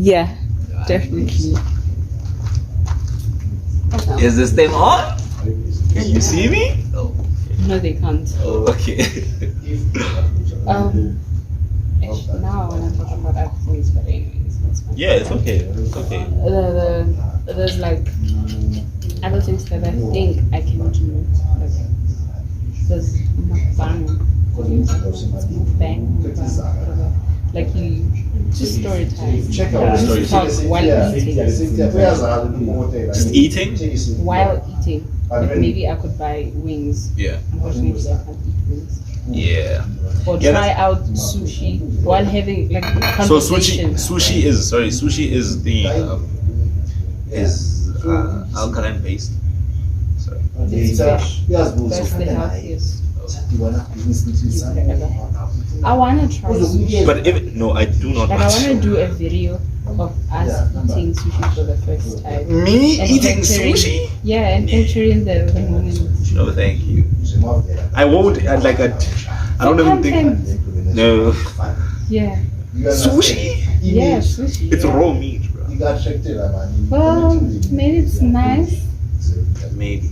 Yeah, definitely. Is this thing on? Can you see me? Oh, No, they can't. okay. Actually, now I want to talk about other things, but anyways, that's fine. Yeah, it's okay. It's okay. There's like other things that I think I can do. Like, there's mukbang. Whatever. Like you just story time. Check out story talk while eating. Just eating? While eating. Like maybe I could buy wings. Yeah. Unfortunately, I can't eat wings. Yeah. Or Yeah, try out sushi while having like So conversation. sushi is the alkaline based. Sorry. It's fish. That's the healthiest. I wanna try sushi. But I do not. Like I wanna do a video of us eating sushi for the first time. Me And eating picturing- sushi? Yeah, and picturing the moment. No, thank you. I won't. I don't even think. No. Yeah. Sushi? Yeah, sushi. It's yeah. raw meat, bro. Well, maybe it's nice. Maybe.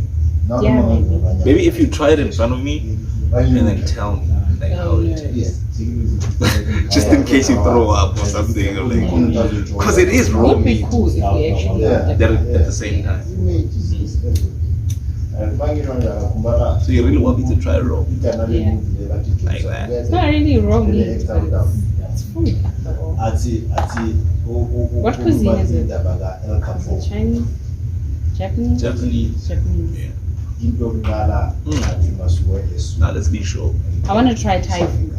Yeah, maybe. Maybe if you try it in front of me and then tell me like how Oh, it no. is. Just in case you throw up or something, or like, because it is It raw would be meat cool if we actually at the same time. So you really want me to try raw meat Yeah. like that? It's not really raw meat, but it's food after all. What cuisine is it? Is it Chinese? Japanese? Japanese. Japanese. Yeah. Now let's be sure. I want to try Thai food.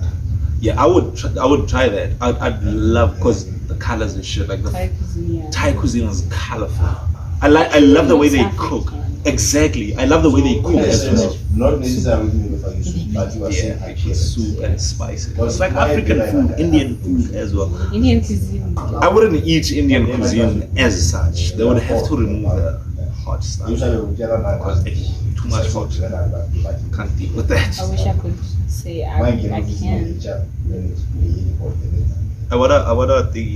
Yeah, I would try that. I'd love, because the colors and shit, like the Thai cuisine, yeah. Thai cuisine is colorful. I love the way they cook. Exactly. I love the way they cook as well. Not necessarily Yeah, like with soup and spices. It's like African food, Indian food as well. Indian cuisine. I wouldn't eat Indian cuisine as such. They would have to remove the hot stuff. Because too much hot. Can't deal with I that. wish I could say I can. I wanna the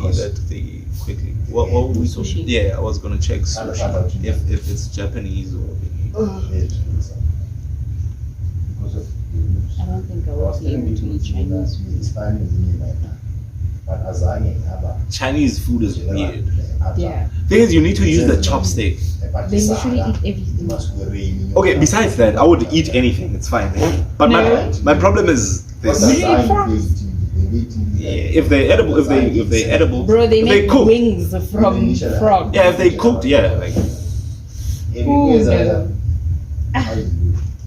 quickly. What would we Sushi. Yeah, I was gonna check sushi if it's Japanese or I don't think I will be able to eat Chinese food. Chinese food is weird. Yeah. Thing is, you need to use the chopstick. They literally eat everything. Okay, besides that, I would eat anything. It's fine. But my problem is this. Yeah, if they're edible, if they edible, Bro, they if make cook. wings from frog. Yeah, if they cooked, yeah, like Ooh, no.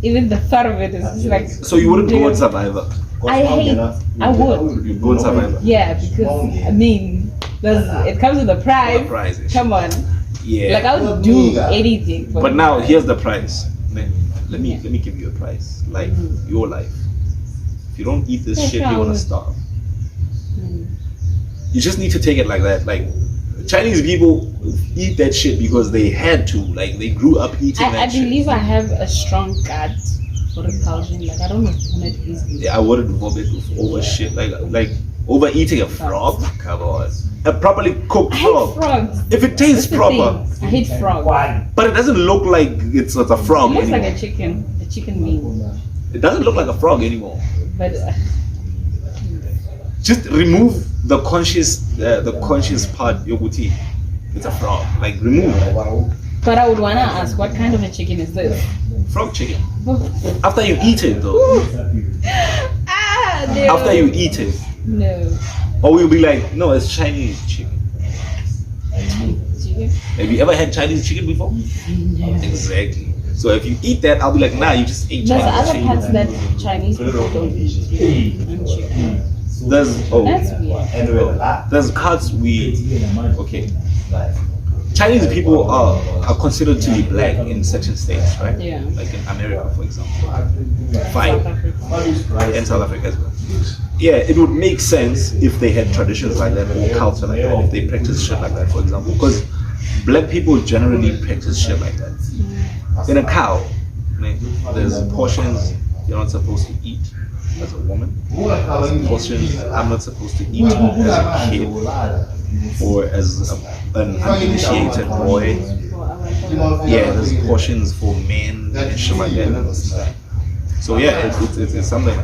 Even the thought of it is just like. so you wouldn't go on Survivor. I would. You go on Survivor. Yeah, because I mean, it comes with a prize. Prize. Come on. Yeah. Like I would do anything. But now here's the price. Man, let me give you a price. Like your life. If you don't eat this Yeah, shit, sure, you're I gonna would. starve. Mm. You just need to take it like that. Like Chinese people eat that shit because they had to. Like they grew up eating I that shit. believe I have a strong gut for repulsion. Like I don't vomit easily. Yeah, I wouldn't vomit over shit. Like overeating a frog. Come on, a properly cooked I hate frog. frogs. If it tastes That's the proper, thing. I hate frogs. but it doesn't look like it's a It frog looks anymore. like a chicken meat. It doesn't look like a frog anymore. But Just remove the conscious part. Yoguti, it's a frog. Like remove that. but I would wanna ask, what kind of a chicken is this? Frog chicken. After you eat it though. Ah, no. After you eat it, No. or we'll be like, no, it's Chinese chicken. Chicken? Have you ever had Chinese chicken before? No. Exactly. So if you eat that, I'll be like, nah, you just ate There's Chinese other chicken. parts that Chinese people don't eat. And chicken. There's That's weird. there's parts okay. Chinese people are considered to be black in certain states, right? Yeah. Like in America, for example. Fine. South Africa. And South Africa as well. Yeah, it would make sense if they had traditions like that or culture like that, if they practice shit like that, for example. Because black people generally practice shit like that. In a cow, there's portions you're not supposed to eat as a woman. There's portions I'm not supposed to eat as a kid. or as an uninitiated boy. Yeah, there's portions for men and shit like that. So yeah, it's something.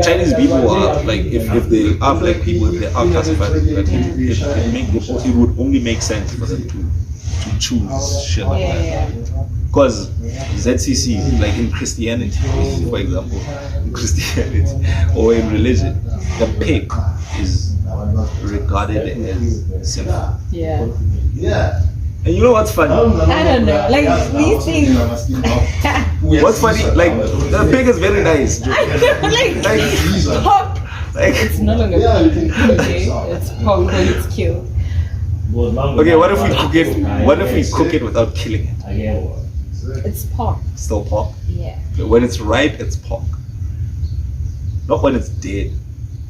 Chinese people are like, if they are black people, if they are classified as black people, it would only make sense for them to choose shit like that. Because ZCC, like in Christianity, for example, in Christianity or in religion, the pig is regarded as sinful. Yeah. And you know what's funny? I don't know. Like these things. What's funny? Like the pig is very nice. like pork. Like It's no longer pork. Okay, it's pork when it's killed. okay, what if we cook it? What if we cook it without killing it? It's pork. Still pork. Yeah. When it's ripe, it's pork. Not when it's dead.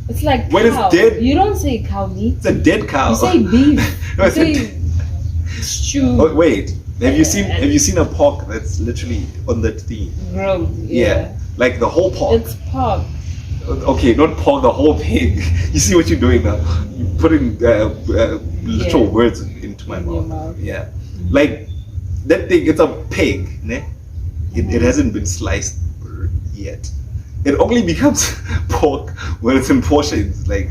It's like When it's cow. dead- You don't say cow meat. It's a dead cow. You say beef. No, You it's a say stew. Oh, wait, have you seen a pork that's literally on that thing? Grilled. Yeah, like the whole pork. It's pork. Okay, not pork, the whole pig. You see what you're doing now? You're putting literal words into my In your mouth. mouth. Yeah, like that thing. It's a pig, ne? It hasn't been sliced yet. It only becomes pork when it's in portions, like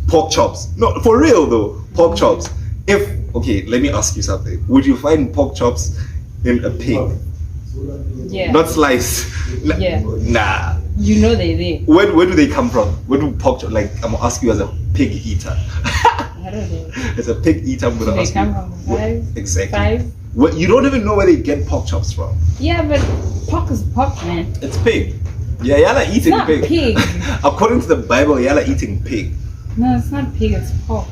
pork chops. No, for real though, pork chops. Okay, let me ask you something. Would you find pork chops in a pig? Yeah. Not sliced. Yeah. Nah. You know they're there. Where do they come from? Where do pork chops? Like, I'm gonna ask you as a pig eater. I don't know. As a pig eater, I'm gonna They ask come you. from five. Exactly. Five. What, you don't even know where they get pork chops from. Yeah, but pork is pork, man. It's pig. Yeah, y'all are eating not pig. According to the Bible, y'all are eating pig. No, it's not pig. It's pork.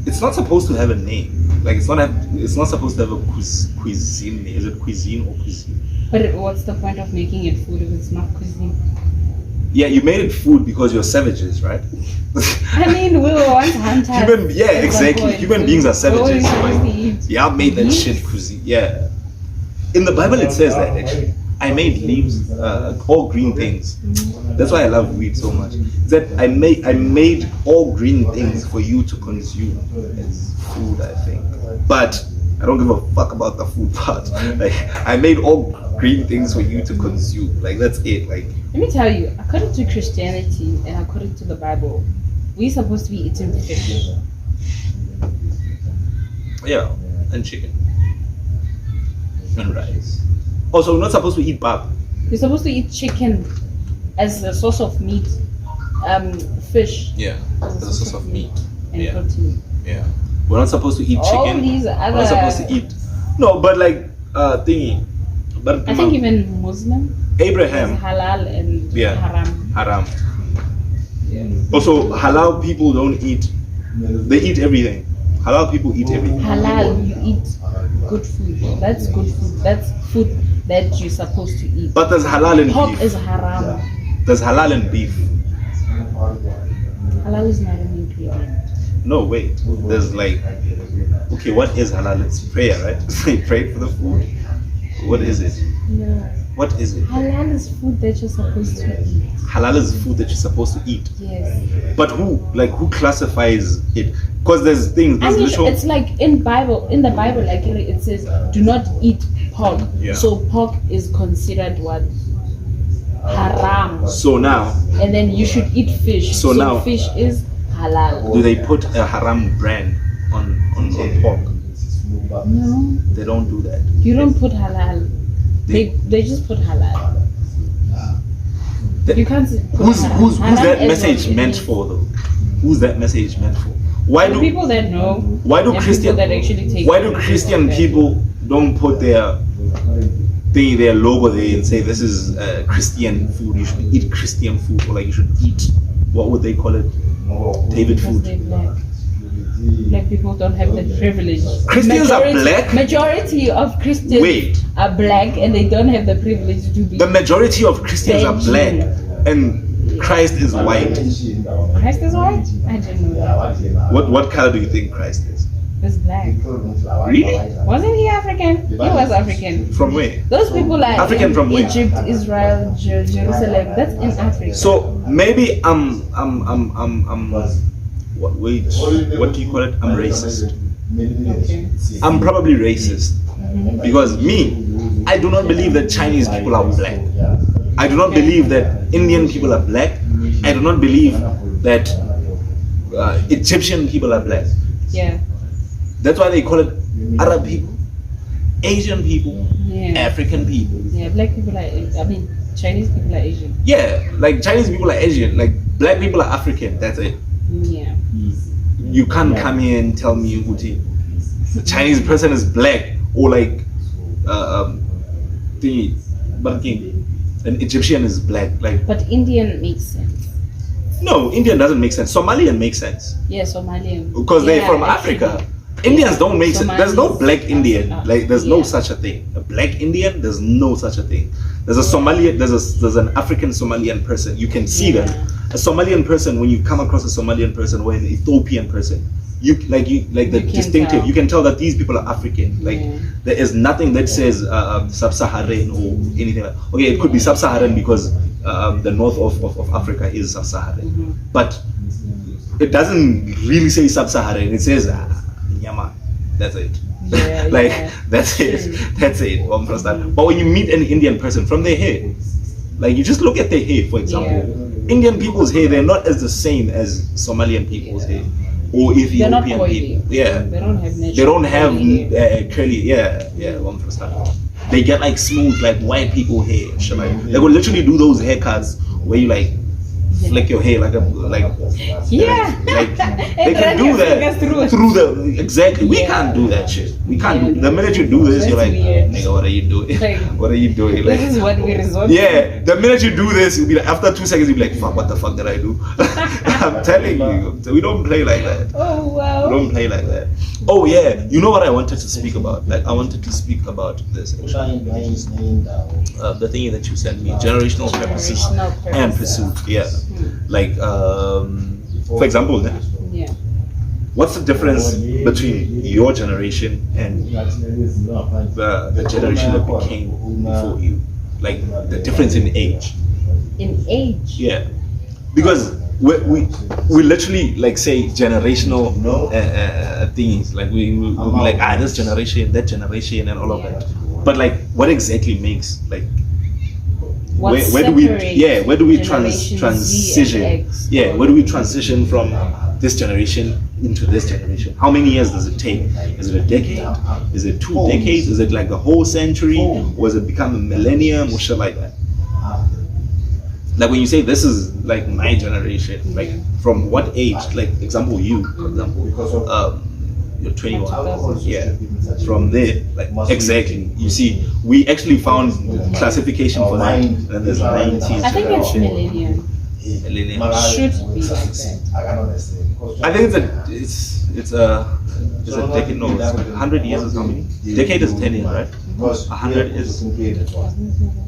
It's not supposed to have a name. Like it's not supposed to have a cuisine name. Is it cuisine or cuisine? But what's the point of making it food if it's not cuisine? Yeah, you made it food because you're savages, right? I mean, we were once hunters. Exactly. Human beings are savages. Like, Yeah, I made that shit cuisine. Yeah. In the Bible, it says that actually. I made leaves, all green things. That's why I love weed so much. That I made all green things for you to consume as food, I think. But I don't give a fuck about the food part. Like I made all green things for you to consume. Like that's it. Like let me tell you, according to Christianity and according to the Bible, we're supposed to be eating fish. yeah, and chicken and rice. Also, we're not supposed to eat pap. You're supposed to eat chicken as a source of meat, fish Yeah, as a source of meat. and Yeah. protein. Yeah, we're not supposed to eat All chicken. these We're other. not supposed to eat. No, but like thingy. But I think even Muslim is Abraham halal and Yeah. haram. haram. Yeah. Also, halal people don't eat. They eat everything. Halal people eat everything. Halal, you eat good food. That's good food. That's food that you're supposed to eat. But there's halal in Pork beef. is haram. There's halal in beef. Halal is not an ingredient. No, wait. There's like, okay, what is halal? It's prayer, right? They pray for the food. What is it? No. What is it? Halal is food that you're supposed to eat. Halal is food that you're supposed to eat. Yes. But who classifies it? Because there's things. I There's mean, literal. it's like in the Bible, like it says, do not eat pork. Yeah. So pork is considered what? Haram. So now, And then you should eat fish. So now- fish is halal. do they put a haram brand on pork? No, They don't do that. you don't put halal. They just put halal. The- You can't put Who's haram. Haram that is message what it meant means. for though? Who's that message meant for? Why The do people that know. why do and Christian people that actually take why do Christian people don't put their logo there and say this is Christian food? You should eat Christian food, or like you should eat, what would they call it? David Because food. they're black. Black people don't have that privilege. Christians are black? Majority of Christians Wait. are black and they don't have the privilege to be. The majority of Christians are black, Benjamin. and Christ is white. Christ is white? I didn't know that. What color do you think Christ is? He's black. Really? Wasn't he African? He was African. From where? Those people are African in from where? Egypt, Israel, Jerusalem. That's in Africa. So maybe what do you call it? I'm racist. Okay. I'm probably racist because I do not believe that Chinese people are black. I do not believe that Indian people are black. I do not believe that Egyptian people are black. Yeah. That's why they call it Arab people, Asian people, Yeah. African people. Yeah. Black people are. Chinese people are Asian. Yeah, like Chinese people are Asian. Like black people are African. That's it. Yeah. You can't come here and tell me Uti, the Chinese person is black or like an Egyptian is black. Like But Indian makes sense. no, Indian doesn't make sense. Somalian makes sense Yeah, Somalian. because they're from actually. Africa. Indians don't make sense. There's no Somalis. black Indian. Like there's no Yeah. such a thing. A black Indian, there's no such a thing. There's a Somalian. There's an African Somalian person. You can see Yeah. that. A Somalian person, when you come across a Somalian person or an Ethiopian person, the can distinctive. tell. You can tell that these people are African. Like Yeah. there is nothing that says sub-Saharan or anything. Okay, it could be sub-Saharan because the north of Africa is sub-Saharan, but it doesn't really say sub-Saharan. It says Nyama. That's it. Yeah, Like yeah. that's it. That's it. But when you meet an Indian person from their hair, like you just look at their hair, for example. Indian people's hair, they're not as the same as Somalian people's hair or They're not Ethiopian coily. people. Yeah. They don't have natural. They don't have curly hair. curly. Yeah. They get like smooth, like white people hair. Shit like they will literally do those haircuts where you like flick your hair like Yeah. like they And can run do your that fingers through the exactly. We Yeah. can't do that shit. We can't Yeah. do the minute you do this, you're like, That's weird. nigga, what are you doing? Like, What are you doing? Like, This is what we resort to. yeah, the minute you do this, you'll be like, after 2 seconds, you'll be like, fuck, what the fuck did I do? I'm telling you, we don't play like that. Oh wow. We don't play like that. Oh yeah, you know what I wanted to speak about? Like I wanted to speak about this actually. The thing that you sent me, generational purposes Generational and purposes. pursuit. Yeah, like for example, Yeah. what's the difference between your generation and the generation that came before you? Like the difference in age. In age. Yeah, because we literally like say generational things. Like we like this generation, that generation, and all of that. But like, what exactly makes like What where do we separates where do we Generation Z and transition? X? Yeah, where do we transition from this generation into this generation? How many years does it take? Is it a decade? Is it 2 decades? Is it like a whole century? Or has it become a millennium or shit like that? Like when you say this is like my generation, like from what age? Like example, you, for example, you're 21. Yeah, from there, like exactly. You see, we actually found classification for that, and then there's 90s. I think it's millennium. Millennium. Should be like that. I think it's a decade. No, 100 years is how many? Decade is 10 years, right? 100 is 1,000.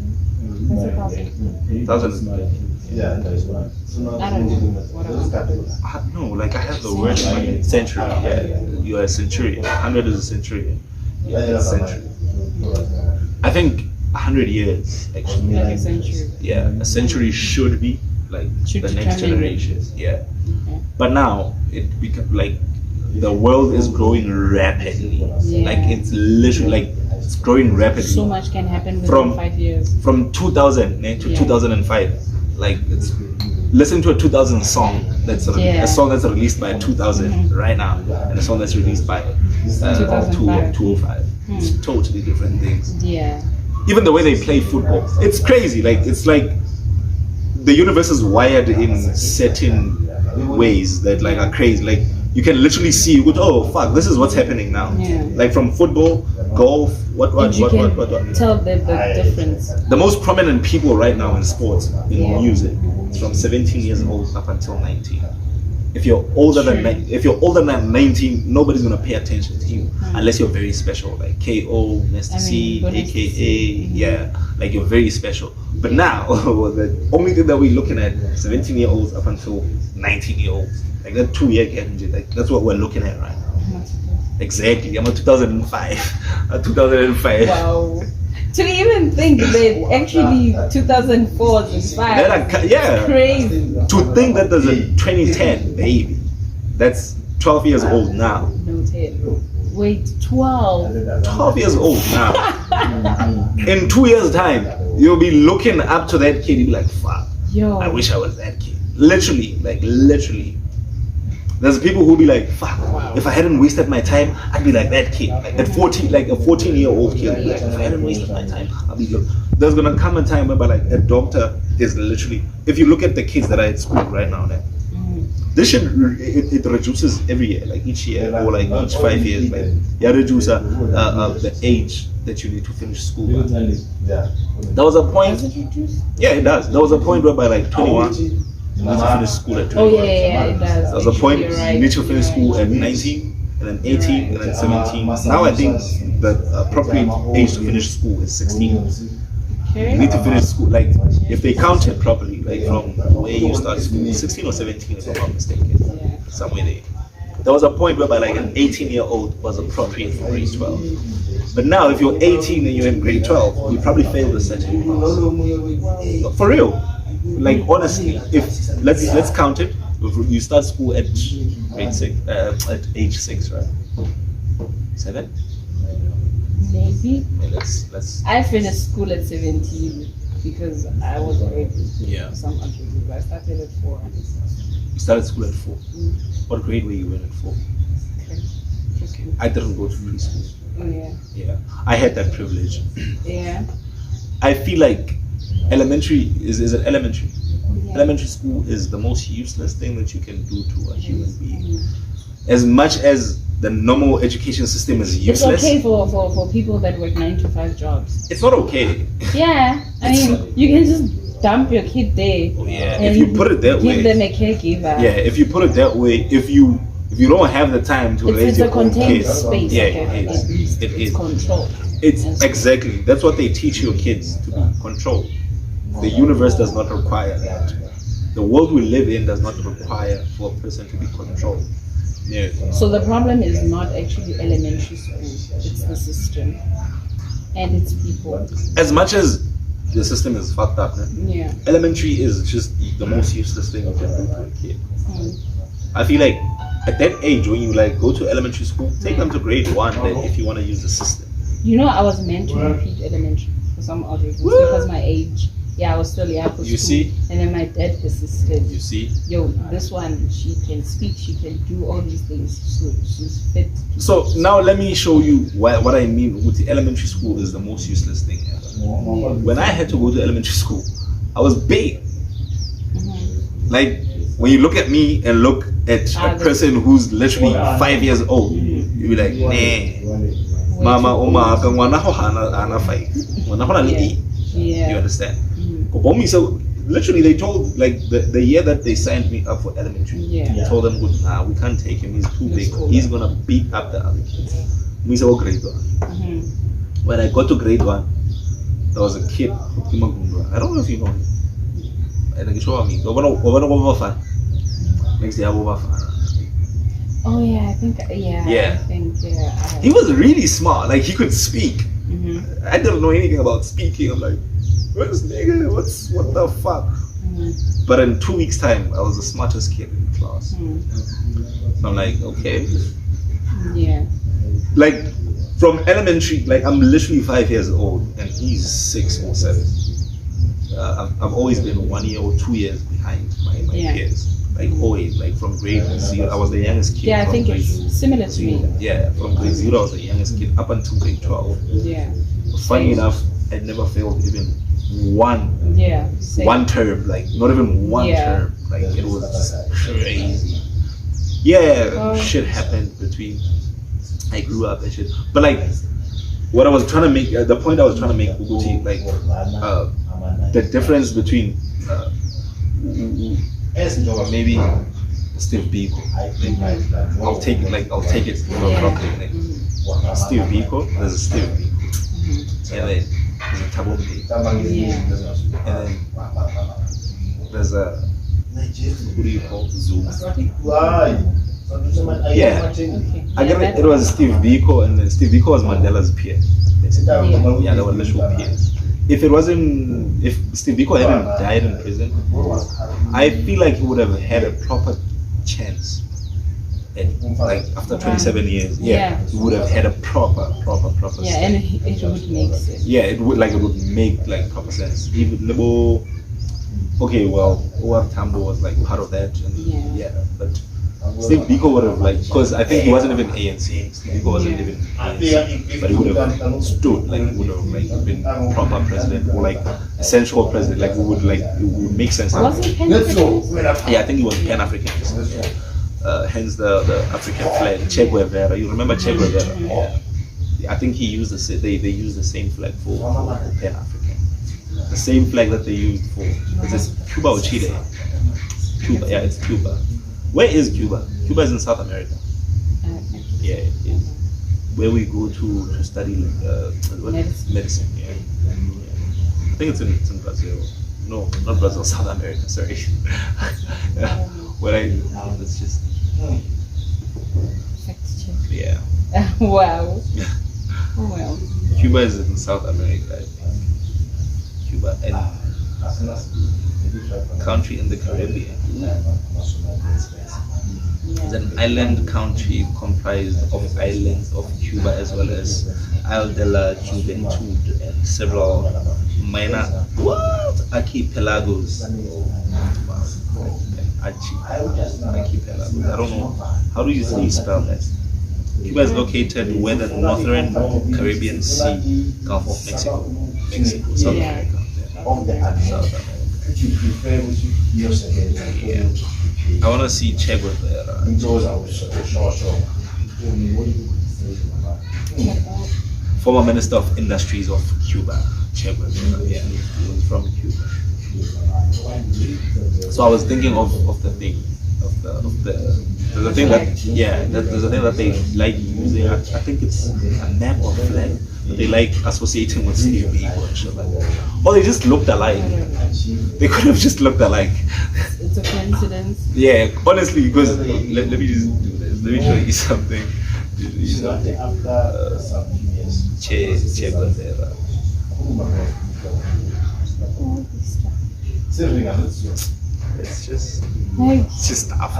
I don't know. Whatever. No, like I have the word like century. Yeah, you are a centurion. 100 is a centurion. Yeah, it's a century. I think 100 years actually. Like a century. Yeah, a century should be like Should the next determine generation. Yeah, Okay. but now it become like the world is growing rapidly. Yeah. Like it's literally like it's growing rapidly. So much can happen within From- 5 years. From 2000 to Yeah. 2005, like it's listen to a 2000 song that's Yeah. a song that's released by 2000 right now, and a song that's released by 2005. 205. It's totally different things. Yeah. Even the way they play football, it's crazy. Like it's like the universe is wired in certain ways that like are crazy. Like you can literally see, oh fuck, this is what's happening now. Yeah. Like from football, golf, what. You can tell the difference. The most prominent people right now in sports, in Yeah. music, is from 17 years old up until 19. If you're older than 19, nobody's gonna pay attention to you unless you're very special, like KO, Mr. C, Bonus AKA, yeah, like you're very special. But now, the only thing that we're looking at, 17-year-olds up until 19-year-olds, like that 2-year gap, like that's what we're looking at right now. Exactly. I'm a 2005. A 2005. Wow. To even think that actually 2004 and 5. Yeah. Crazy. To think that there's a 2010 baby That's 12 years old now. No, 10. Wait, 12. 12 years old now. In 2 years' time, you'll be looking up to that kid. You'll be like, fuck, Yo. I wish I was that kid. Literally, like literally. There's people who be like, fuck, if I hadn't wasted my time, I'd be like that kid. Like at 14, like a 14-year-old kid. Like, if I hadn't wasted my time, I'll be look. There's gonna come a time where like a doctor is literally, if you look at the kids that are at school right now, like, this shit, it reduces every year, like each year or like each 5 years, like you reduce the age that you need to finish school. There was a point. Does it reduce? Yeah, it does. There was a point where by like 21, you need to finish school at 21. Oh yeah, it does. There was a point You're right. you need to finish You're school right. at 19, and then 18, and then 17. Now I think the appropriate age to finish school is 16. You need to finish school, like, if they count it properly, like from where you start school, 16 or 17 if I'm not mistaken, somewhere there. There was a point whereby like an 18-year-old was appropriate for grade 12. But now if you're 18 and you're in grade 12, you probably fail the certain class. For real. Like honestly, if let's count it. If you start school at grade 6, at age 6, right? 7? Maybe. Yeah, let's I finished school at 17 because I was ready. Yeah. For some other reasons. I started at 4. You started school at 4. What grade were you in at 4? Okay. I didn't go to preschool. Oh, yeah. Yeah, I had that privilege. Yeah. I feel like elementary is it elementary? Yeah. Elementary school is the most useless thing that you can do to a human being. As much as the normal education system is It's useless, okay for people that work 9 to 5 jobs. it's not okay. Yeah. I mean, you can just dump your kid there. Oh, yeah, and if you put it that way. give them a caregiver. Yeah, if you put it that way, if you don't have the time to raise It's your a own contained kids, space. yeah, Okay. it is. It It's is. controlled. It's exactly, that's what they teach your kids, to be controlled. The universe does not require that. The world we live in does not require for a person to be controlled. Yeah. So the problem is not actually elementary school, it's the system and it's people. As much as the system is fucked up, Yeah. elementary is just the most useless thing you can do to a kid. Mm. I feel like at that age, when you like go to elementary school, take them to grade 1 then if you want to use the system. You know, I was meant to repeat elementary for some odd reasons because my age. Yeah, I was still young for You school. see? And then my dad persisted. You see? Yo, this one, she can speak, she can do all these things. So she's fit. So now let me show you what I mean with the elementary school is the most useless thing ever. When I had to go to elementary school, I was big. Like when you look at me and look at a person who's literally 5 years old, you'll be like, nah, mama, oma, ngwana ho hana 5. Ngwana ho na le 8. Yeah. You understand? So literally they told, like the year that they signed me up for elementary, Yeah. told them, good, nah, we can't take him, he's too big, he's gonna beat up the other kids. We said, oh, grade 1. When I got to grade 1, there was a kid, I don't know if you know him. I think show me. Next day, Oh yeah, I think Yeah. I think yeah. he was really smart, like he could speak. I didn't know anything about speaking. I'm like, what the fuck? But in 2 weeks' time, I was the smartest kid in the class. So I'm like, okay. Yeah. Like from elementary, like I'm literally 5 years old and he's 6 or 7. I've always been 1 year or 2 years behind my peers. Like always, like from grade 0, I was the youngest kid. Yeah, I from think grade it's similar to me. Yeah, from grade 0, I was the youngest kid up until grade 12. Yeah. Funny enough, I never failed even one term, like not even one term. Like it was just crazy. Yeah, shit happened between. I grew up and shit, but like what I was trying to make, the point I was trying to make, Uguti, like the difference between maybe Steve Biko. I'll take it. Like, Steve Biko. There's a Steve Biko, and then there's a Tabo Biko, and then there's a who do you call Zoom? Yeah, I get it. It was Steve Biko, and then Steve Biko was Mandela's peer. Yeah, they were literal peers. If Steve Biko hadn't died in prison, I feel like he would have had a proper chance And like after 27 years, Yeah. we would have had a proper Yeah, and it would make sense. yeah, it would make like proper sense. Even little, okay, well, Owa Tambo was like part of that, and Yeah. but Steve Biko would have like, because I think he wasn't even ANC. Steve Biko wasn't even ANC, but he would have stood like, he would have like been proper president or like essential president. Like we would like, it would make sense. Was he Pan-Africanist? Yeah, I think he was Pan-Africanist. Hence the African flag, Che Guevara. You remember Che Guevara? Yeah. I think he used they used the same flag for Pan-African. The same flag that they used for, is this Cuba or Chile? Cuba, yeah, it's Cuba. Where is Cuba? Cuba is in South America. Yeah, it is. Where we go to study medicine. Yeah. I think it's in Brazil. No, not Brazil, South America, sorry. It's just, Fact check. yeah. Wow. Oh well. Cuba is in South America, I think. Cuba and country in the Caribbean. It's an island country comprised of islands of Cuba as well as Isle de la Juventud and several minor archipelagos. Archipelagos. I don't know. How do you spell that? Cuba is located where the northern Caribbean Sea, Gulf of Mexico, South America. South America. Yeah. I want to see Che Guevara. Former Minister of Industries of Cuba, Che Guevara. Yeah, he was from Cuba. So I was thinking of the thing, there's a thing that they like using. I think it's a map or flag that they like associating with Steve Biko and shit like that. Or they just looked alike. They could have just looked alike. It's a coincidence. Yeah, honestly, because let me just do this. Let me show you something. Che Guevara. It's just stuff.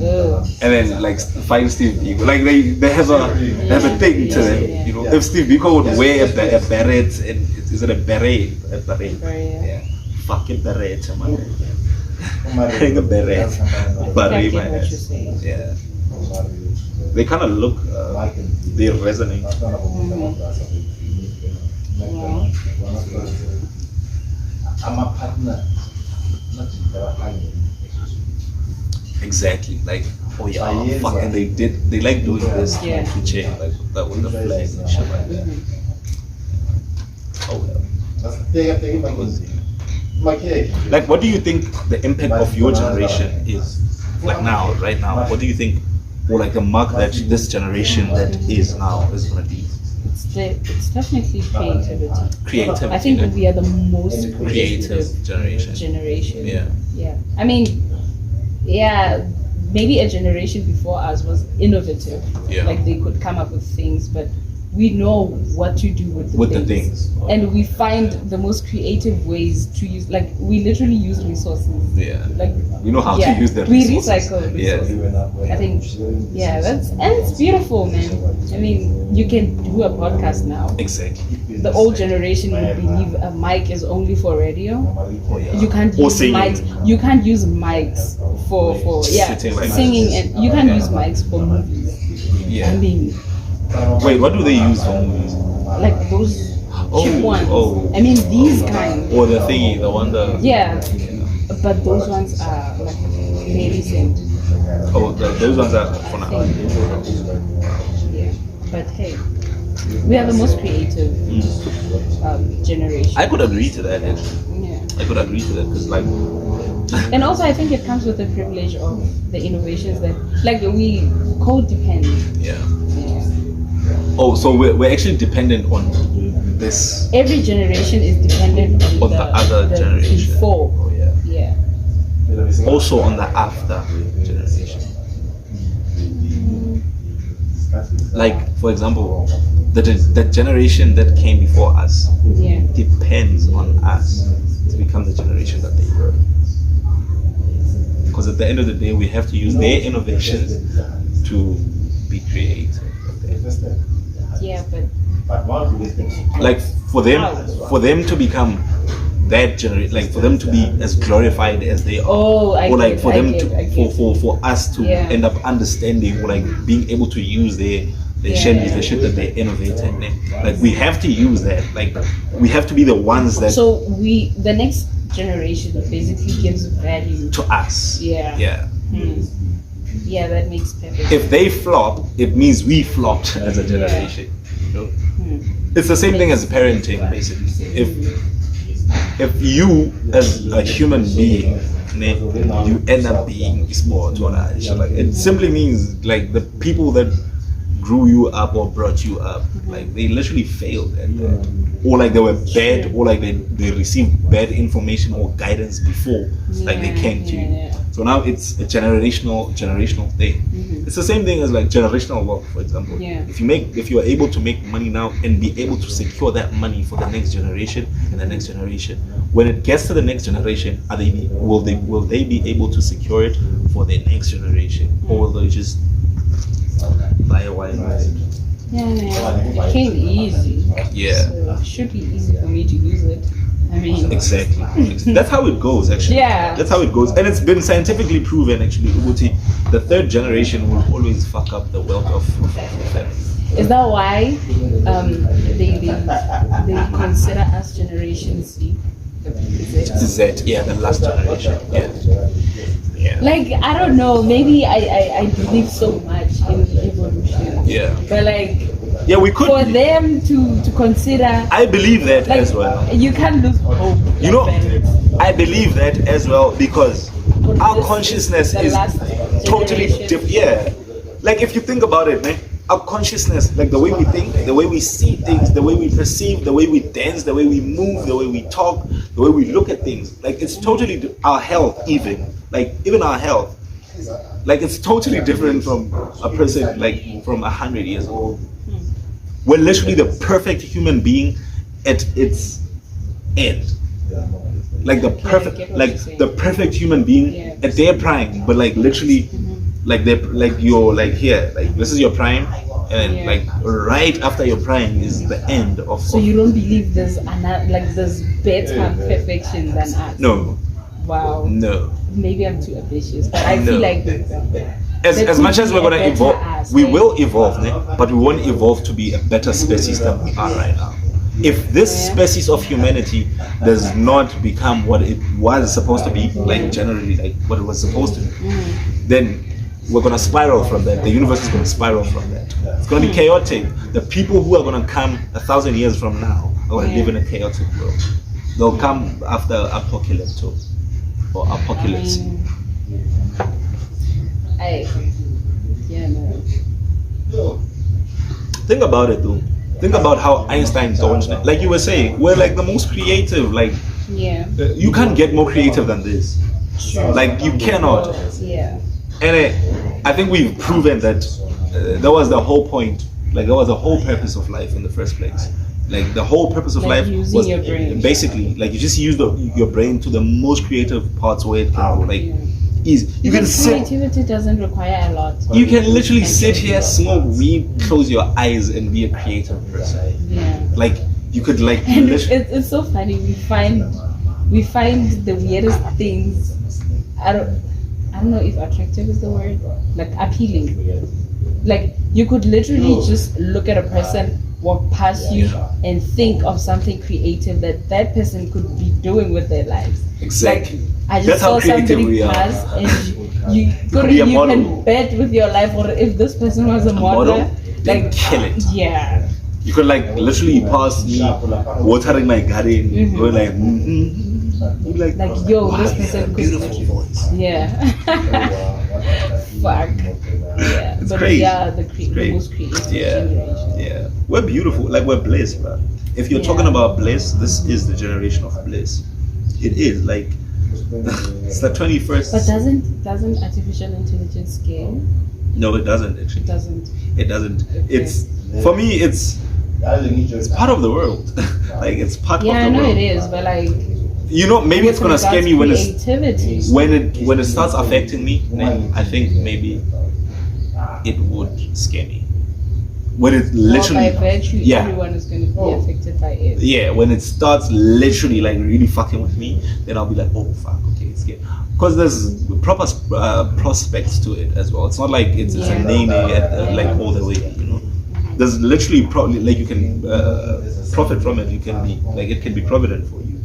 Ugh. And then like find Steve Biko, like they have a thing to them. You know, if Steve Biko would wear a beret, and is it a beret? A beret. Yeah. Fucking beret, man. Wearing a beret, beret, my ass. Yeah. They kind of look. They resonate. I'm a partner. Exactly, like, oh yeah, fuck, and they like doing this to change, like that with the flag and shit like that. Oh well. Like, what do you think the impact of your generation is? Like now, right now, what do you think, or like the mark that this generation that is now is gonna be? It's definitely creativity. I think we are the most creative generation. Yeah. I mean, yeah, maybe a generation before us was innovative. Yeah. Like they could come up with things, but we know what to do with the things. And we find the most creative ways to use, like we literally use resources. Yeah. Like we know how to use them. We recycle resources. Yeah. I think, it's beautiful, man. I mean, you can do a podcast now. Exactly. The old generation would believe a mic is only for radio. Oh, yeah. You can't use mics. You can't use mics for singing, and you can't use mics for movies. Yeah. I mean, wait, what do they use for movies? Like those cheap ones. I mean, these kind. Or the thingy, the one that. Yeah. But those ones are like very simple. Oh, those ones are for now. Yeah. But hey, we are the most creative generation. I could agree to that. Yeah. I could agree to that because, like. And also, I think it comes with the privilege of the innovations that, like, we codepend. Yeah. Oh, so we're actually dependent on this. Every generation is dependent on the other generation. Before. Oh, yeah. Yeah. Also on the after generation. Like, for example, the generation that came before us depends on us to become the generation that they were. because at the end of the day, we have to use their innovations to be creative. Yeah, but like for them to become that generation, like for them to be as glorified as they are, or like for them for us to end up understanding, or like being able to use their the shit that they innovated. Like we have to use that. Like we have to be the ones that. So the next generation basically gives value to us. Yeah. Yeah, that makes perfect. If they flop, it means we flopped as a generation. You know? It's the same thing as parenting, basically. If you as a human being, you end up being sport or like it simply means like the people that grew you up or brought you up, like they literally failed at that, or like they were bad, or like they received bad information or guidance before, like they came to you. So now it's a generational thing. It's the same thing as like generational wealth, for example. If you are able to make money now and be able to secure that money for the next generation and the next generation, when it gets to the next generation, will they be able to secure it for the next generation, or will they just buy a wine? It came easy. So it should be easy for me to use it. I mean, exactly. That's how it goes, actually. That's how it goes, and it's been scientifically proven. Actually, Ubuti, the third generation will always fuck up the wealth of the family. Is that why they consider us Generation Z? Z, the last generation. Yeah. Like I don't know, maybe I believe so much in evolution. But like. Yeah, we could. For them to consider. I believe that like, as well. You can't lose hope. You know, I believe that as well because our consciousness is totally different. Yeah. Like if you think about it, man, our consciousness, like the way we think, the way we see things, the way we perceive, the way we dance, the way we move, the way we talk, the way we look at things, like it's totally our health even our health. Like it's totally different from a person like from 100 years old. We're literally the perfect human being at its end. Like the perfect human being at their prime, but like literally like they're like you're like here, like this is your prime, and then like right after your prime is the end of. So you don't believe there's better perfection than us? No. Wow. No. Maybe I'm too ambitious, but I feel like as much as we're gonna evolve, we will evolve, but we won't evolve to be a better species than we are right now. If this species of humanity does not become what it was supposed to be, like generally like what it was supposed to be, then we're gonna spiral from that. The universe is gonna spiral from that. It's gonna be chaotic. The people who are gonna come 1,000 years from now are gonna live in a chaotic world. They'll come after apocalypse or apocalypse. Think about it though. Think about how Einstein thought. Like you were saying, we're like the most creative. Like you can't get more creative than this. Like you cannot. And I think we've proven that that was the whole point. Like that was the whole purpose of life in the first place. Like the whole purpose of life was your brain. Basically like you just use your brain to the most creative parts where it can go. Like you can creativity doesn't require a lot. You can literally sit here, smoke weed, close your eyes, and be a creative person. Like you could like. And it's so funny. We find the weirdest things. I don't know if attractive is the word. Like appealing. Like you could literally just look at a person, walk past you, and think of something creative that person could be doing with their lives. Exactly. Like, I just saw somebody pass, and you can bet with your life, or if this person was a model, like kill it. Yeah. You could like literally pass me watering my garden, going like, like yo, wow, this person beautiful voice. Yeah. Fuck. Yeah. It's but crazy. The most creative generation. Yeah. We're beautiful. Like we're blessed, bro. If you're talking about bliss, this is the generation of bliss. It is like it's the 21st. But doesn't artificial intelligence scare? No, it doesn't actually. It doesn't. Okay. It's for me. It's part of the world. Like it's part of the world. Yeah, I know it is, but like You know, maybe it's gonna scare me when creativity. when it starts affecting me. Then I think maybe it would scare me. When it literally, by virtue, yeah, everyone is going to be affected by it. yeah, when it starts literally like really fucking with me, then I'll be like, oh fuck, okay, it's scary. Because there's proper prospects to it as well. It's not like it's a name like all the way, you know. There's literally probably like you can profit from it. You can be like it can be provident for you.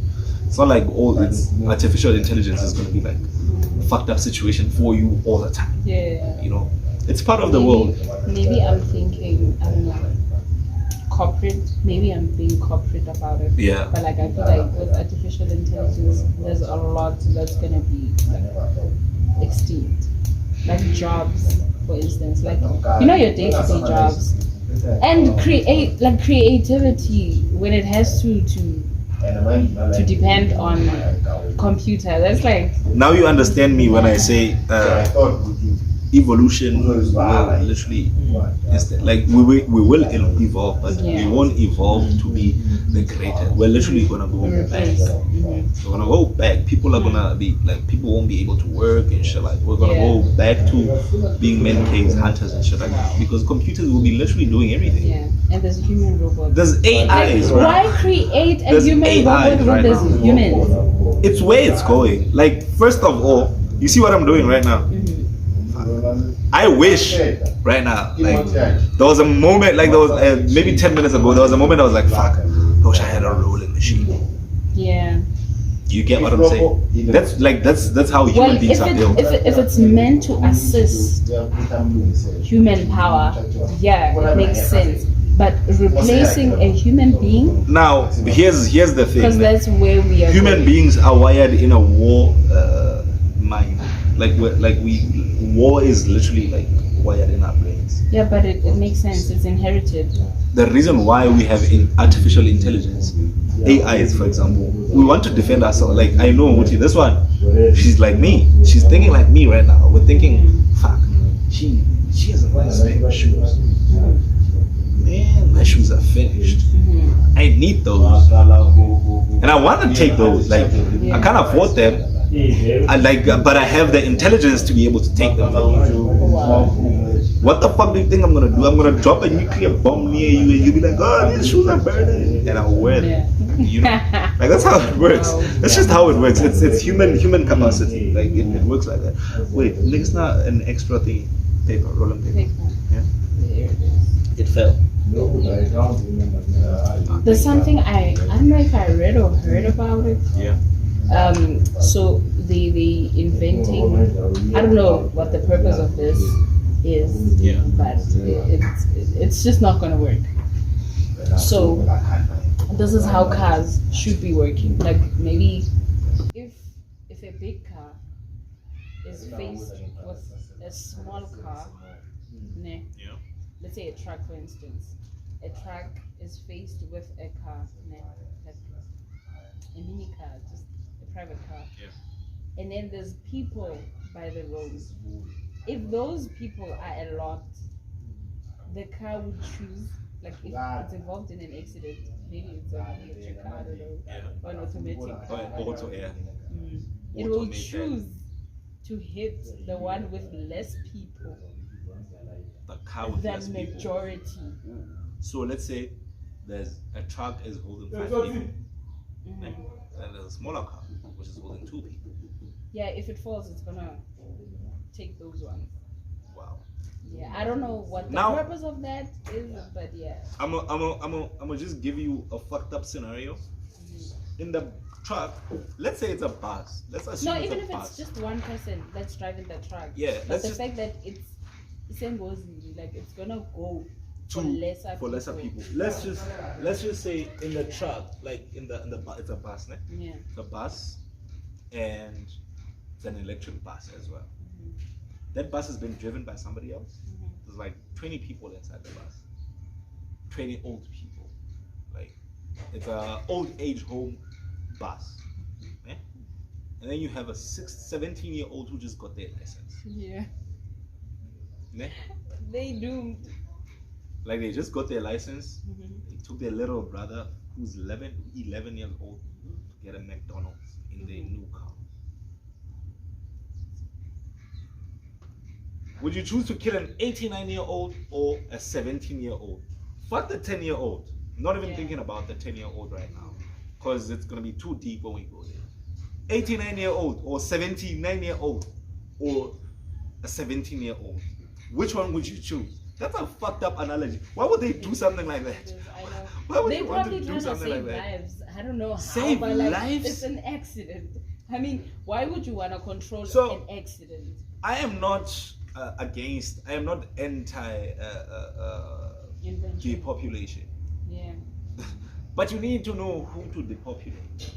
It's not like all it's artificial intelligence is going to be like a fucked up situation for you all the time. Yeah. You know, it's part of the world. Maybe I'm thinking, I don't know, corporate. Maybe I'm being corporate about it. Yeah. But like I feel like with artificial intelligence, there's a lot that's gonna be like extinct. Like jobs, for instance, like you know your day-to-day jobs, and creativity when it has to depend on computer. That's like Now you understand me when I say evolution will literally like we will evolve, but we won't evolve to be the greatest. We're literally gonna go back. We're gonna go back. People are gonna be like, people won't be able to work and shit like. We're gonna go back to being men caves, hunters and shit like that, because computers will be literally doing everything. Yeah, and there's human robots. There's AIs, Like, right? why create a There's human AIs robot when right there's now. humans? It's where it's going. Like, first of all, you see what I'm doing right now? I wish right now, like, there was a moment, like there was maybe 10 minutes ago, there was a moment I was like, fuck, I wish I had a rolling machine. Yeah. You get what I'm saying? That's how human Well, beings are built. if it's meant to assist human power, yeah, it makes sense. But replacing a human being, Now, here's the thing. because that's where we are. Human going. beings are wired in a war mind. War is literally like wired in our brains. Yeah, but it makes sense. It's inherited. The reason why we have artificial intelligence, AIs for example, we want to defend ourselves. Like, I know Muti, this one, she's like me. She's thinking like me right now. We're thinking, fuck, she hasn't nice shoes. Man, my shoes are finished. I need those, and I want to take those. Like, I can't afford them. But I have the intelligence to be able to take them. What the fuck do you think I'm gonna do? I'm gonna drop a nuclear bomb near you, and you'll be like, "Oh, these shoes are burning," and I'll wear them. You know, like that's how it works. That's just how it works. It's human capacity. Like it works like that. Wait, it's not an extra thing. Paper, rolling paper. Yeah. It fell. There's something I don't know if I read or heard about it. Yeah. So the inventing, I don't know what the purpose of this is, but it's just not gonna work. So this is how cars should be working. Like maybe if a big car is faced with a small car, let's say a truck for instance, a truck is faced with a car, like a mini car, just a private car, and then there's people by the road. If those people are a lot, the car would choose, like if it's involved in an accident, maybe it's an electric car, I don't know, or an automatic car. Auto, It will choose to hit the one with less people the car with less than people. majority. So let's say there's a truck is holding 5 people, and there's a smaller car which is holding 2 people. Yeah, if it falls, it's gonna take those ones. Wow. Yeah, I don't know what the purpose of that is, but yeah. I'm gonna just give you a fucked up scenario. In the truck, let's say it's a bus. Let's assume No, even it's a if bus. it's just one person that's driving the truck. Yeah, but the fact that it's like it's gonna go for lesser people. Let's just say in the truck, like in the bus, it's a bus, né? Yeah. It's a bus, and it's an electric bus as well. That bus has been driven by somebody else. There's like 20 people inside the bus. 20 old people. Like, it's a old age home bus. Yeah? And then you have a 17-year-old who just got their license. Yeah. Yeah? They doomed. Like, they just got their license. They took their little brother who's 11 years old to get a McDonald's. in their new car. Would you choose to kill an 89-year-old or a 17-year-old? Fuck the 10-year-old. Not even thinking about the 10-year-old right now, because it's gonna be too deep when we go there. 89-year-old or 79-year-old or a 17-year-old. Which one would you choose? That's a fucked up analogy. Why would they do something like that? Why would they you want to probably do something like save that? lives. I don't know how, Save but like, lives? it's an accident. I mean, why would you want to control So, an accident? I am not I am not anti Invention. depopulation. Yeah. But you need to know who to depopulate.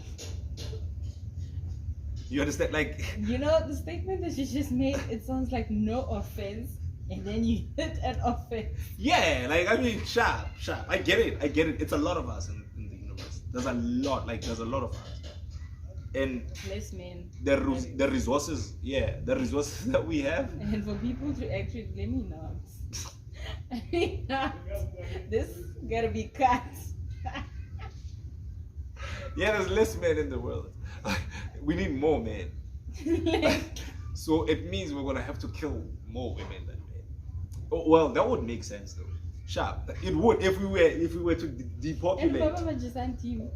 You understand? Like, You know, the statement that you just made, it sounds like no offense, and then you hit an offense. yeah, like, I mean, sharp. I get it. It's a lot of us in the universe. There's a lot of us. And Less men. the resources that we have. And for people to actually, let me not. I mean, this gotta be cut. Yeah, there's less men in the world. We need more men. Like, So it means we're gonna have to kill more women than men. Oh, well, that would make sense though. Sharp. It would if we were to and depopulate. Baba just team.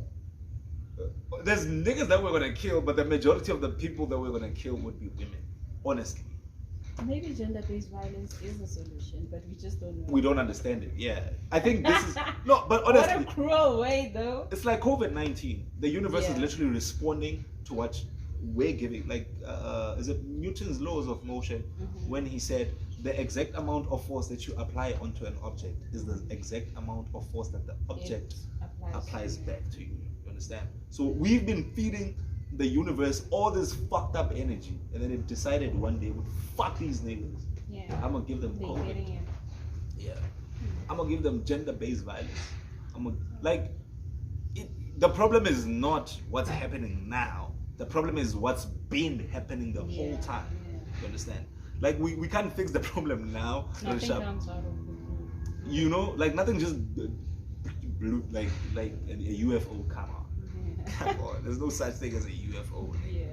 There's niggas that we're gonna kill, but the majority of the people that we're gonna kill would be women. Honestly, Maybe gender-based violence is a solution, but we just don't know. we don't understand it. Yeah, I think this is no, but What honestly, a cruel way, though. it's like COVID-19. The universe is Yeah. literally responding to what we're giving. Like, is it Newton's laws of motion when he said the exact amount of force that you apply onto an object is the exact amount of force that the object applies back to you. You understand? So we've been feeding the universe all this fucked up energy, and then it decided one day, fuck these niggas. Yeah. I'm gonna give them They're COVID. getting it. Yeah. I'm gonna give them gender-based violence. The problem is not what's happening now. The problem is what's been happening the whole time. Yeah. You understand? Like, we can't fix the problem now. Nothing comes out of the blue. You know, like nothing just blue, like a UFO come out. Come on, there's no such thing as a UFO. Yeah.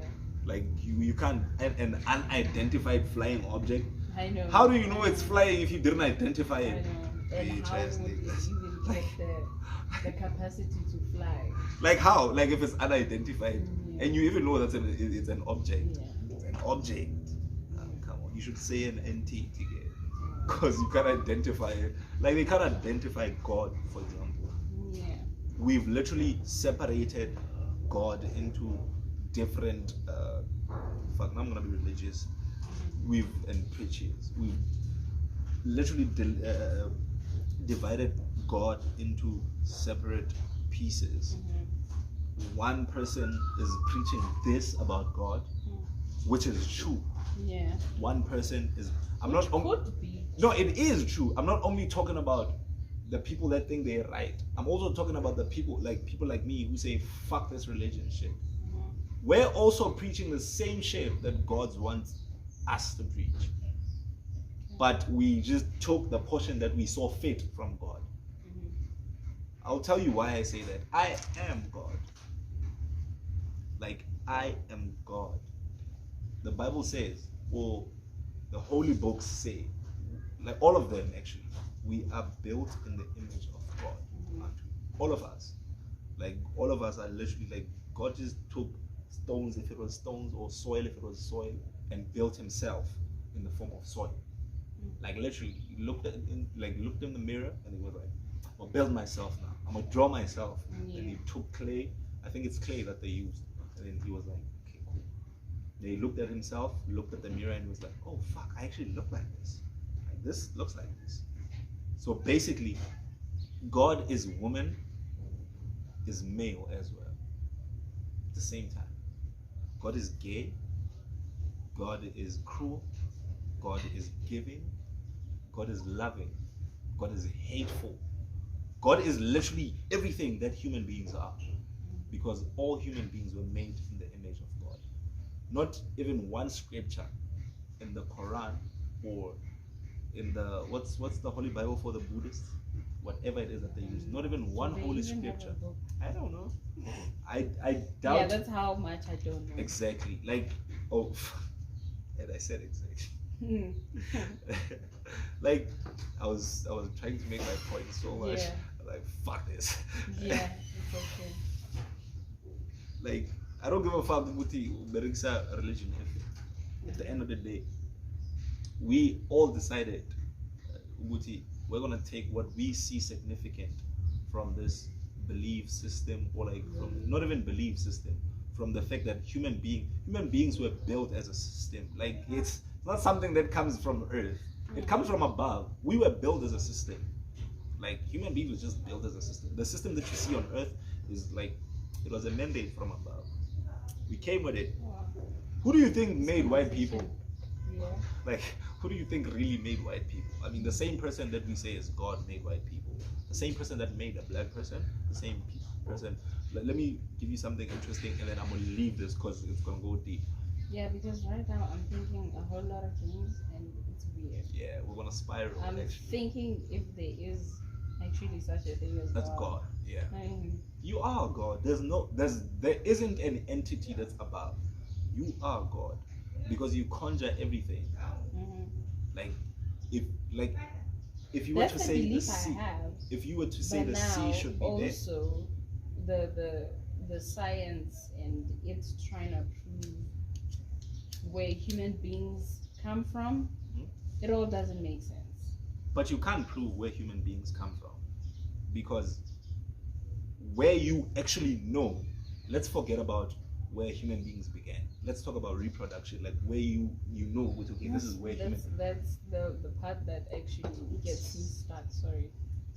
Like you can't an unidentified flying object. I know. How do you know it's flying if you didn't identify I it? know. And Bitch how ass would it niggas. even get the capacity to fly? Like how? Like if it's unidentified Yeah. and you even know that it's an object. Yeah. It's an object. Come on, you should say an entity because you can't identify it. Like they can't identify God, for example. Yeah. We've literally separated God into different. Fuck, now I'm gonna be religious. And preachers. We've literally divided God into separate pieces. One person is preaching this about God, which is true. Yeah. One person is. Could be. No, it is true. I'm not only talking about the people that think they're right. I'm also talking about the people like me who say fuck this religion shit. We're also preaching the same shit that God wants us to preach. But we just took the portion that we saw fit from God. I'll tell you why I say that. I am God. Like, I am God. The Bible says, or the holy books say, like all of them actually, we are built in the image of God. All of us. Like, all of us are literally like, God just took stones if it was stones, or soil if it was soil, and built himself in the form of soil. Like literally, he looked in the mirror and he was like, I'll build myself now. I'm gonna draw myself. Yeah. And he took clay. I think it's clay that they used. And then he was like, okay, cool. Then he looked at himself, looked at the mirror, and he was like, oh fuck, I actually look like this. Like this looks like this. So basically, God is woman, is male as well. At the same time. God is gay. God is cruel. God is giving. God is loving. God is hateful. God is literally everything that human beings are. Because all human beings were made in the image of God. Not even one scripture in the Quran or in the what's the Holy Bible for the Buddhists, whatever it is that they use. Not even one they holy even have a scripture. book? I don't know. I doubt. Yeah, that's how much I don't know. Exactly. Like, oh, and I said exactly. Like, I was trying to make my point so much. Yeah. Like, fuck this. Yeah, it's okay. Like, I don't give a fuck with the religion. At the end of the day, we all decided, we're gonna take what we see significant from this belief system, or like from not even belief system, from the fact that human beings were built as a system. Like, it's not something that comes from Earth. It comes from above. We were built as a system. Like, human beings were just built as a system. The system that you see on Earth is like, it was a mandate from above. We came with it. Who do you think made white people? Yeah. Like, who do you think really made white people? I mean, the same person that we say is God made white people. The same person that made a black person, the same person. Let me give you something interesting, and then I'm going to leave this because it's going to go deep. Yeah, because right now I'm thinking a whole lot of things, and it's weird. Yeah, we're going to spiral. I'm thinking if there is actually such a thing as That's God. Yeah. You are God. There isn't an entity that's above. You are God, because you conjure everything. Like, if you were That's to the say the belief I sea, have. if you were to say But the sea now, should be there. also, the science and it's trying to prove where human beings come from, it all doesn't make sense. But you can't prove where human beings come from, because where you actually know, let's forget about where human beings began. Let's talk about reproduction, like where you know, okay, this is where that's the part that actually gets me stuck. Sorry.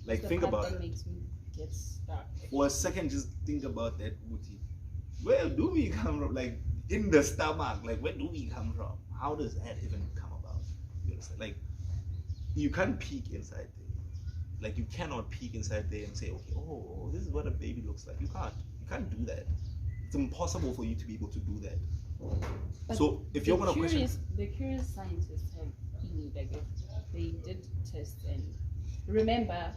Like, the think part about that it. makes me get stuck. For a second, just think about that, Uti. Where do we come from? Like, in the stomach, like, where do we come from? How does that even come about? You understand? Like, you can't peek inside there. Like, you cannot peek inside there and say, okay, oh, this is what a baby looks like. You can't do that. It's impossible for you to be able to do that. But so if you're gonna question, the curious scientists have been, like, if they did tests, and remember,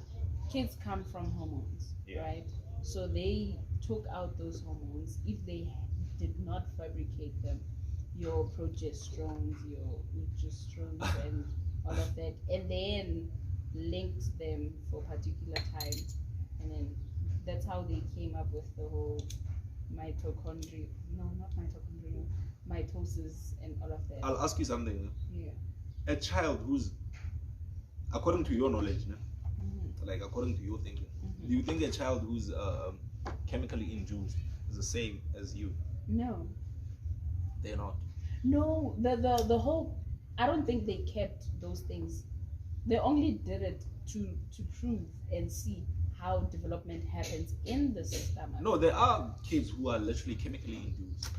kids come from hormones, right? So they took out those hormones. If they did not fabricate them, your progesterones, your estrogens, and all of that, and then linked them for a particular time, and then that's how they came up with the whole mitochondria, no, not mitochondria, mitosis and all of that. I'll ask you something. Yeah. A child who's, according to your knowledge, like according to your thinking, do you think a child who's chemically induced is the same as you? No. They're not. No, the whole, I don't think they kept those things. They only did it to prove and see how development happens in the system. No, there are kids who are literally chemically induced.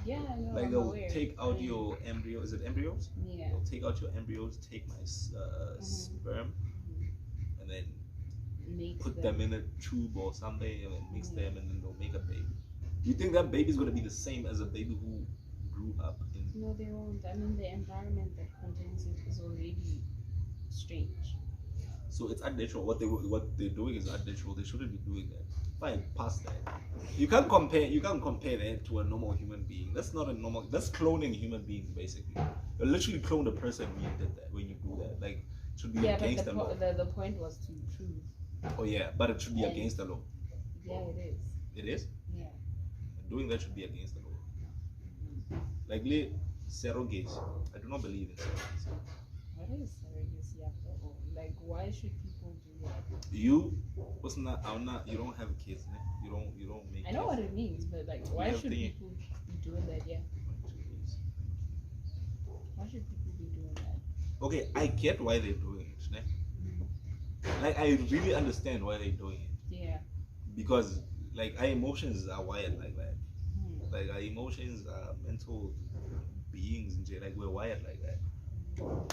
Yeah, I know. Like, they'll take out your embryo. Is it embryos? Yeah. They'll take out your embryos, take my sperm, and then put them in a tube or something, and then mix them, and then they'll make a baby. Do you think that baby's going to be the same as a baby who grew up in? No, they won't. I mean, the environment that contains it is already strange. So it's unnatural. What they're doing is unnatural. They shouldn't be doing that. Fine, past that. You can't compare that to a normal human being. That's not a normal. That's cloning human beings, basically. You literally cloned a person when you did that. When you do that, like, it should be against the law. The point was to prove. Oh yeah, but it should be against the law. Yeah, it is. It is. Yeah. Doing that should be against the law. Like, surrogacy. I do not believe in surrogacy. What is surrogacy after all? Like, why should people do that? You don't have kids, né? You don't make. I know kids. what it means, but like, why should people be doing that? Yeah. Why should people be doing that? Okay, I get why they're doing it, né? Like, I really understand why they're doing it. Yeah. Because, like, our emotions are wired like that. Like, our emotions are mental beings, and like, we're wired like that.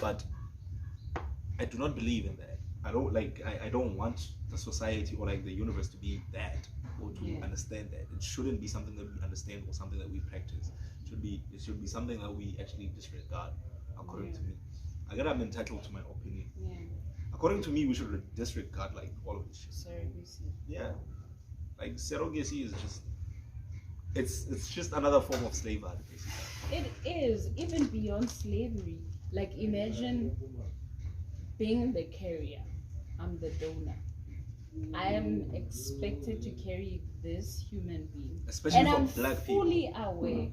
But I do not believe in that. I don't want the society or like the universe to be that, or to understand that. It shouldn't be something that we understand or something that we practice. It should be something that we actually disregard, according to me. I'm entitled to my opinion. Yeah. according to me, we should disregard like all of this shit. Surrogacy. Yeah, like surrogacy is just it's just another form of slavery, basically. It is even beyond slavery. Like imagine being the carrier. I'm the donor. I am expected to carry this human being, Especially and for I'm black fully aware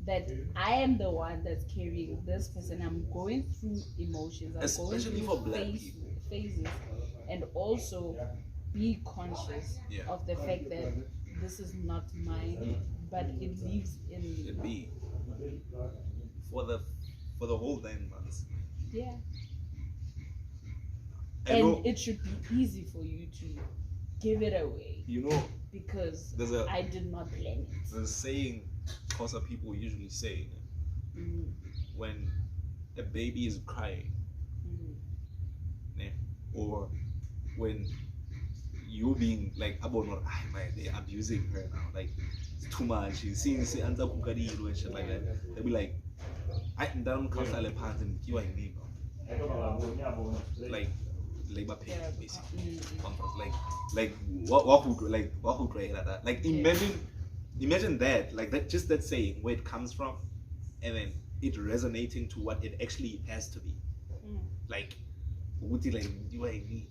that I am the one that's carrying this person. I'm going through emotions. I'm Especially going for through black people. phases, and also be conscious Yeah. of the fact that this is not mine, but it lives in me. It be for the whole 9 months. Yeah. I know, And it should be easy for you to give it away you know, because there's a I did not plan it. there's a saying Xhosa people usually say when a baby is crying, ne, or when you're being like they're abusing her now, like it's too much. She's seeing say and shit like that. They'll be like, I don't counsel pants and you ain't need like labor pain basically. Like what would create like that? Like imagine that, like that, just that saying, where it comes from, and then it resonating to what it actually has to be. Like would it like you ain't need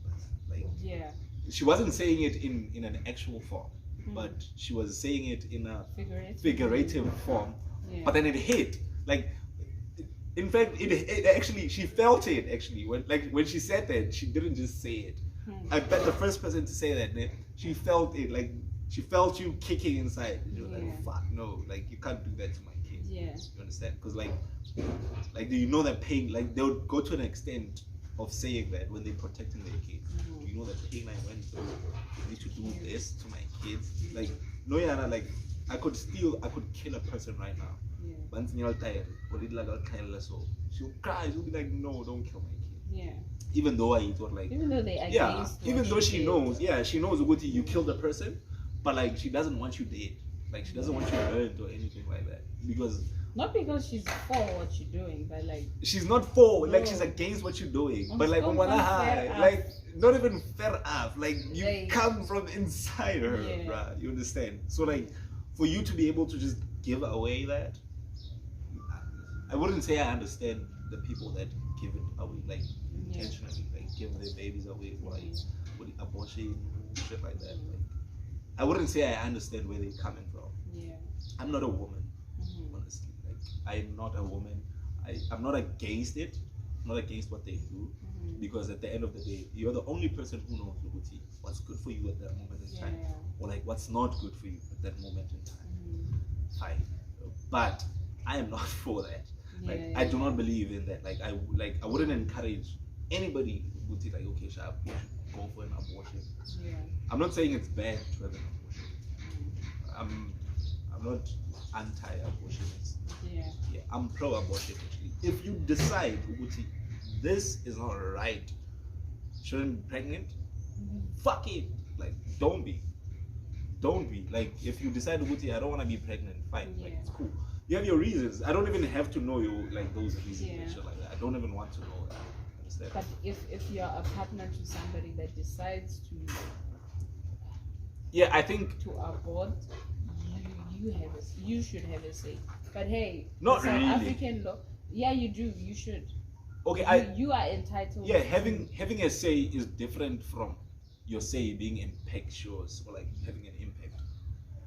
like Yeah. she wasn't saying it in an actual form, but she was saying it in a figurative form. Yeah. But then it hit. Like, in fact, it actually, she felt it actually. When she said that, she didn't just say it. I bet the first person to say that, she felt it. Like, she felt you kicking inside. And you were like, fuck, no. Like, you can't do that to my kid. Yeah. You understand? Because, like, do you know that pain? Like, they would go to an extent of saying that when they're protecting their kids. You know the pain I went through. I need to do this to my kids. Like, no, Yana, like, I could kill a person right now. But so she'll cry, she'll be like, no, don't kill my kid. Yeah. Even though I thought like, Even though they are even though she knows, she knows Uguti, you killed the person, but like she doesn't want you dead. Like she doesn't want you hurt or anything like that. Not because she's for what you're doing, but like she's not for, like she's against what you're doing. But like like not even fair up. Like you come from inside her, bruh. You understand? So like for you to be able to just give away that, I wouldn't say I understand the people that give it away, like intentionally, like give their babies away, like with abortion, shit like that. Like, I wouldn't say I understand where they're coming from. Yeah. I'm not a woman, honestly. Like, I'm not a woman. I'm not against it. I'm not against what they do, because at the end of the day, you're the only person who knows what's good for you at that moment in time, or like what's not good for you at that moment in time. Fine, but I am not for that. I do not believe in that. I wouldn't encourage anybody who would say like, okay, Shab, you should go for an abortion. I'm not saying it's bad to have an abortion. I'm not anti-abortionist. I'm pro-abortion actually. If you decide, Uguti, this is not right, shouldn't be pregnant, fuck it. Like, don't be. Like, if you decide, Uguti, I don't want to be pregnant, fine. Like, it's cool. You have your reasons. I don't even have to know you, like, those reasons and shit like that. I don't even want to know that. Understand? But if you're a partner to somebody that decides to I think to abort, you should have a say. But hey, not South really. African law, you do. You should. Okay, you are entitled. Having a say is different from your say being impactious or like having an impact.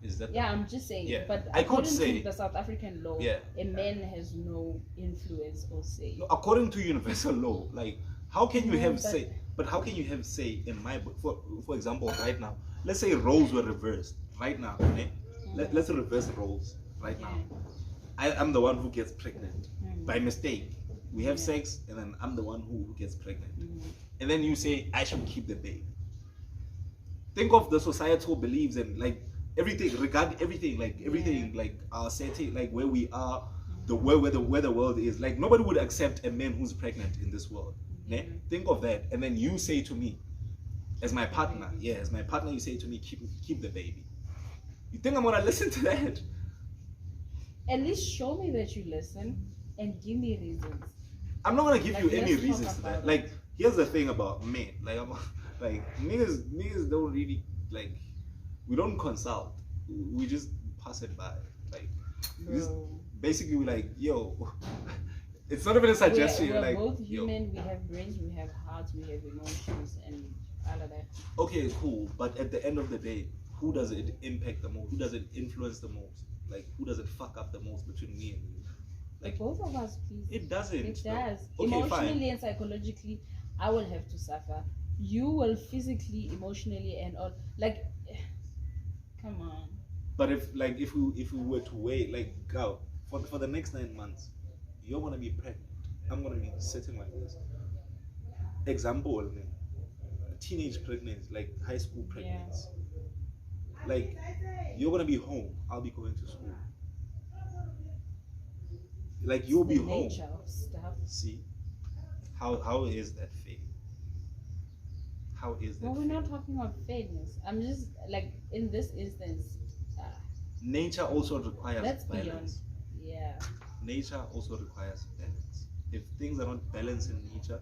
Is that? I'm just saying. Yeah. But I could according say to the South African law, a man has no influence or say. No, according to universal law, like how can you have say? But how can you have say in my book? For example, right now, let's say roles were reversed. Right now, let's reverse roles. Right now, I'm the one who gets pregnant by mistake. We have sex, and then I'm the one who gets pregnant. And then you say I should keep the baby. Think of the societal beliefs and like everything, regarding everything, like everything, like our setting, like where we are, where the world is. Like nobody would accept a man who's pregnant in this world. Think of that, and then you say to me, as my partner, you say to me, keep the baby. You think I'm gonna listen to that? At least show me that you listen and give me reasons. I'm not gonna give you any reasons to that. Like here's the thing about men. Like niggas don't really like. We don't consult. We just pass it by. Like basically we're like, yo. It's not even a suggestion. We're like both human. We have brains. We have hearts. We have emotions, and all of that. Okay, cool. But at the end of the day, who does it impact the most? Who does it influence the most? Like, who does it fuck up the most between me and you? Like both of us, please. It doesn't. It does. Okay, emotionally fine. and psychologically, I will have to suffer. You will physically, emotionally, and all. Like, come on. But if we were to wait, like, go for the next 9 months, you're gonna be pregnant. I'm gonna be sitting like this. Example, teenage pregnancy, like high school pregnancy. Yeah. Like, you're gonna be home. I'll be going to school. Like, you'll be home. Nature of stuff. See, how is that fair? How is that? Well, we're not talking about fairness. I'm just like in this instance. Nature also requires that's balance. Beyond. Yeah. Nature also requires balance. If things are not balanced in nature,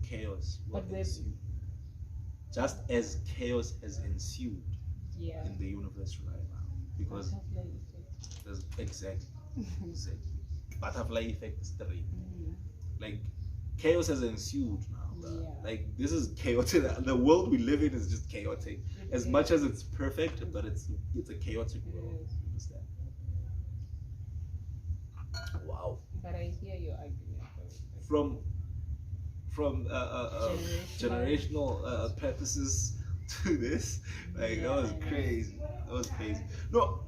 chaos will ensue. Just as chaos has ensued in the universe right now. Because there's exactly. Butterfly effect is 3. Like, chaos has ensued now. Yeah. Like, this is chaotic. The world we live in is just chaotic. As much as it's perfect, but it's a chaotic world. You understand? Wow. But I hear your argument. From generational practices to this, like, that was crazy. That was crazy. No,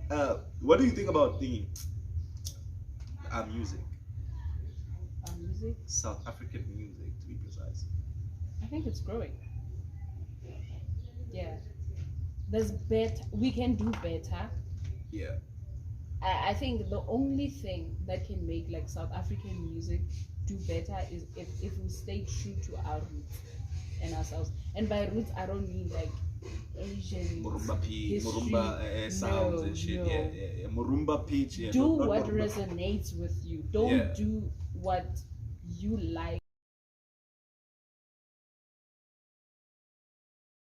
what do you think about the music? Music? South African music, to be precise. I think it's growing. Yeah. There's better. We can do better. Yeah. I think the only thing that can make like South African music do better is if we stay true to our roots and ourselves. And by roots, I don't mean like Asian Murumba sounds and shit. No. Yeah. Murumba pitch. Yeah. Do not what Murumba. Resonates with you. Don't do what you like